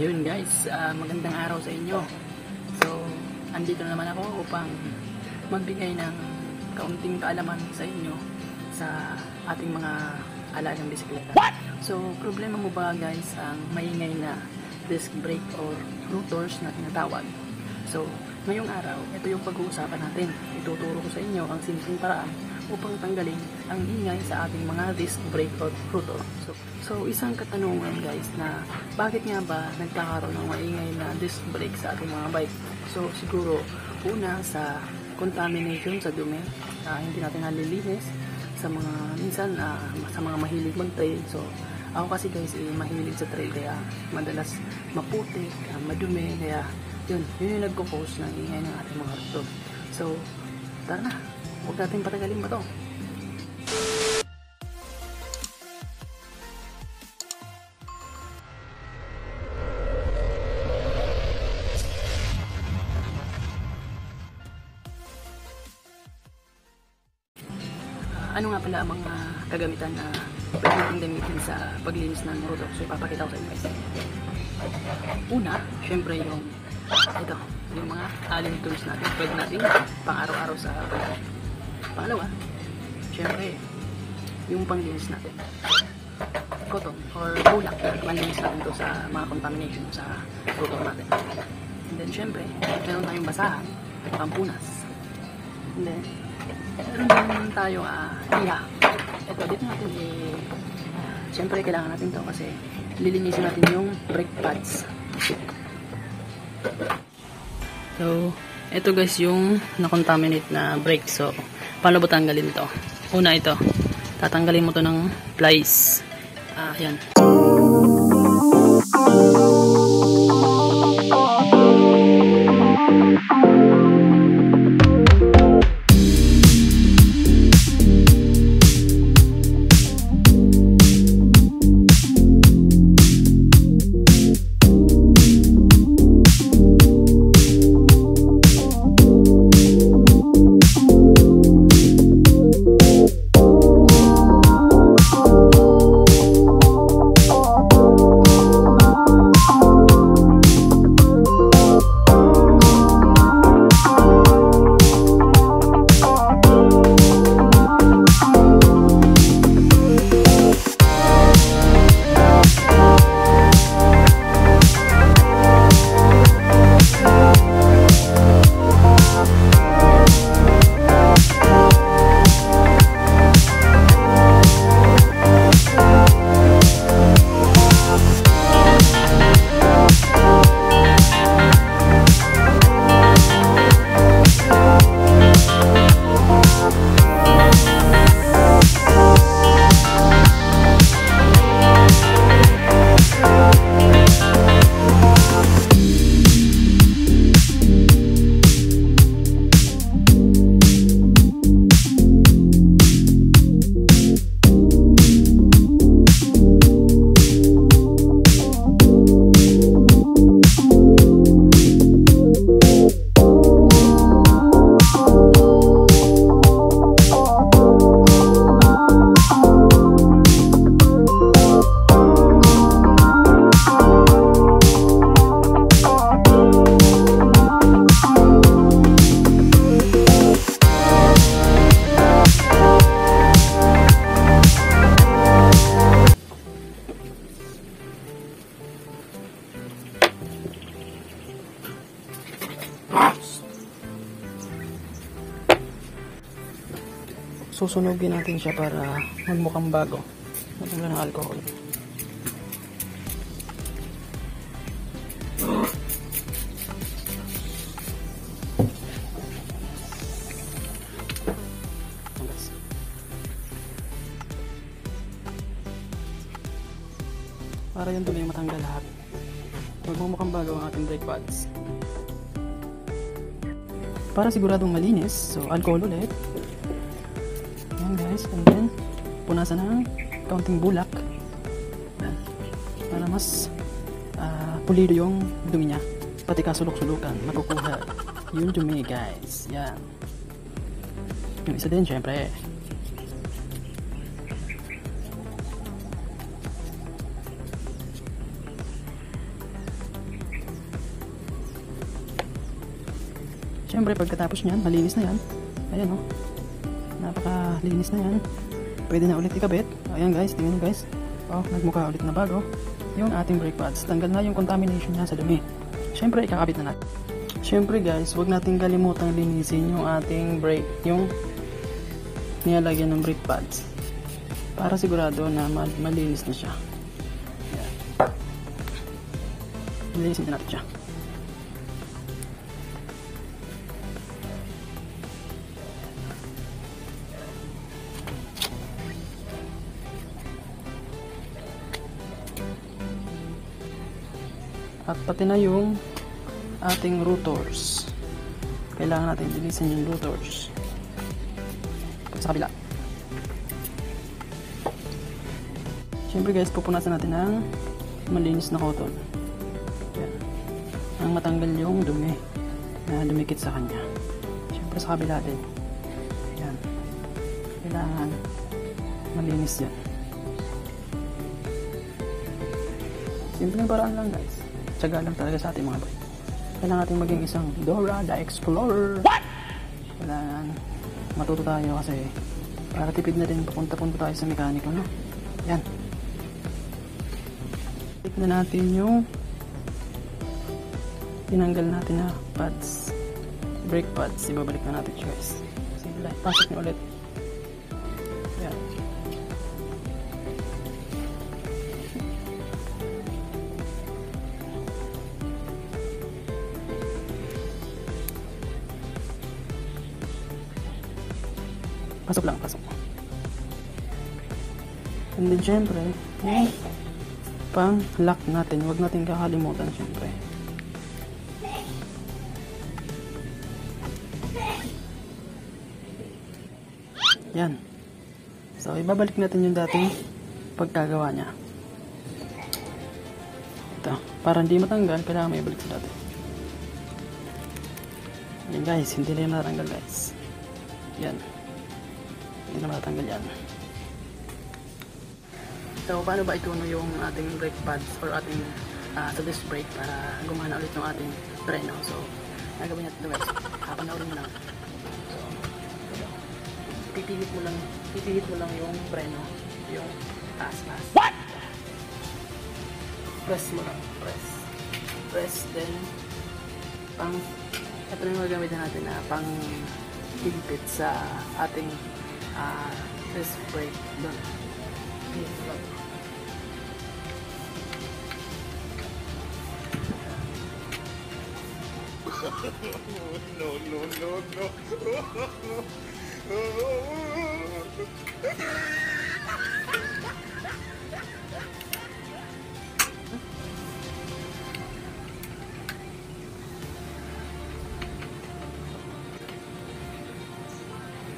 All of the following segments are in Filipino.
Yun guys, magandang araw sa inyo. So, andito na naman ako upang magbigay ng kaunting kaalaman sa inyo sa ating mga alagang bisikleta. So, problema mo ba guys ang maingay na disc brake or rotors na tinatawag? So, ngayong araw, ito yung pag-uusapan natin. Ituturo ko sa inyo ang simpleng paraan upang tanggalin ang ingay sa ating mga disc brake or rotor. So isang katanungan guys na bakit nga ba nagkakaroon ng maingay na disc brake sa ating mga bike? So siguro una sa contamination sa dumi, hindi natin nalilinis sa mga minsan sa mga mahilig mag-trail. So ako kasi guys mahilig sa trail kaya madalas maputik, madumi, kaya yun yung nagko-cause ng ingay ng ating mga rotor. So tara na, huwag natin patagalin ba to? Ano nga pala ang mga kagamitan na pwede natin gamitin sa paglinis ng rotor? So ipapakita ko sa inyo guys. Una, syempre yung ito, yung mga allen tools natin, pwede natin pang araw-araw sa pagkain. Pangalawa, syempre yung panglinis natin, cotton or bulak na panlinis natin to sa mga contamination sa rotor natin. And then syempre meron tayong basahan, pampunas. And then meron din tayong iha. Ito dito natin syempre kailangan natin to kasi lilinisin natin yung brake pads. So, ito guys yung na-contaminate na brake. So, paano ba tanggalin ito? Una ito, tatanggalin mo to ng plies. Yan. Susunugin natin siya para magmukhang bago. Magmula ng alcohol. Para yung tuloy matanggal lahat. Magmumukhang bago ang ating brake pads. Para siguradong malinis, so alcohol ulit. Yan guys, and then punasan ng kaunting bulak. Yan. Para mas pulido yung dumi niya. Pati kasulok-sulukan, makukuha yung dumi guys. Yan. Yung isa din syempre. Siyempre, pagkatapos niyan, malinis na yan. Ayan, oh. Napakalinis na yan. Pwede na ulit ikabit. Ayan guys, tingnan nyo guys. Oh, nagmukha ulit na bago. Yung ating brake pads. Tanggal na yung contamination niya sa dumi. Siyempre, ikakabit na natin. Siyempre guys, huwag nating kalimutang linisin yung ating brake, yung nilalagyan ng brake pads. Para sigurado na malinis na siya. Ayan. Linisin na natin siya. At pati na yung ating rotors. Kailangan natin linisin yung rotors. Sa kabila. Siyempre guys, pupunasan natin ng malinis na cotton. Yan. Ang matanggal yung dumi na dumikit sa kanya. Siyempre sa kabila din. Yan. Kailangan malinis yan. Simpleng paraan lang guys. Tsaga lang talaga sa ating mga brake. Kailangan natin maging isang Dora the Explorer. What? Kailangan matuto tayo kasi para tipid na rin papunta-punta tayo sa mekaniko, no? Yan. Take na natin yung tinanggal natin na pads. Brake pads. Ibabalik na natin siya guys. Sige lang. Pasok nyo ulit. Yan. Pasok lang, pasok. And then syempre, yung pang lock natin, huwag natin kakalimutan syempre. Yan. So ibabalik natin yung dating pagkagawa niya. Ito, para hindi matanggal, kailangan may ibalik sa dati. Yan guys, hindi na yung natanggal guys. Yan. Hindi na matanggal yan. So, paano ba ituno yung ating brake pads or ating sa disc brake para gumana ulit yung ating preno? So, nagawin natin ito guys. Panoorin mo lang. So, pipihit mo lang yung preno. Yung taas. What? Press mo lang. Press. Then, ito na yung gagamitin natin na pang higpit sa ating disc brake doon. No.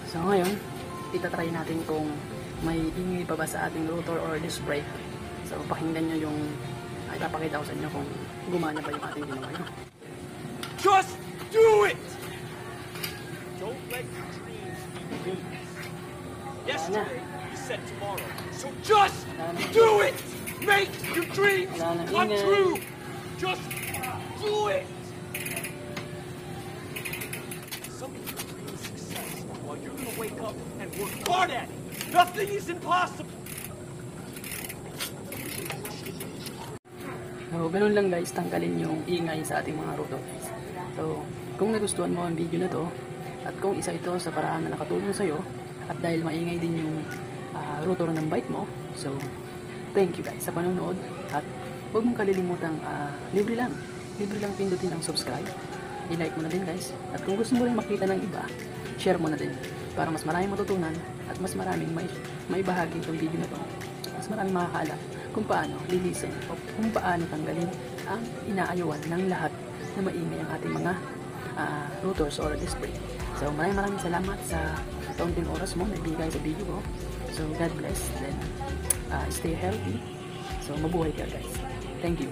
So ngayon, itatry natin kung may ingay pa ba sa ating rotor or disc brake. So pakinggan nyo yung ipapakita ko sa inyo kung gumana ba yung ating ginawa nyo. Just do it! Don't let your dreams be dreams. Yesterday, you said tomorrow. So just do it! Make your dreams come true! Just do it! Some of you dream success while you're gonna wake up and work hard at it. Nothing is impossible. So, ganun lang guys, tanggalin yung ingay sa ating mga rotor guys. So, kung nagustuhan mo ang video na to, at kung isa ito sa paraan na nakatulong sa'yo, at dahil maingay din yung rotor ng bike mo, so, thank you guys sa panonood, at huwag mong kalilimutang libre lang pindutin ang subscribe, i-like mo na din guys, at kung gusto mo rin makita ng iba, share mo na din, para mas maraming matutunan, at mas maraming may bahagi itong video na to, mas maraming makakaalam kung paano lilisin o kung paano tanggalin ang inaayuan ng lahat na maingay ang ating mga rotors or disc brake. So maraming salamat sa kaunting oras mo na ibigay sa video ko. So God bless, then stay healthy. So mabuhay ka guys. Thank you.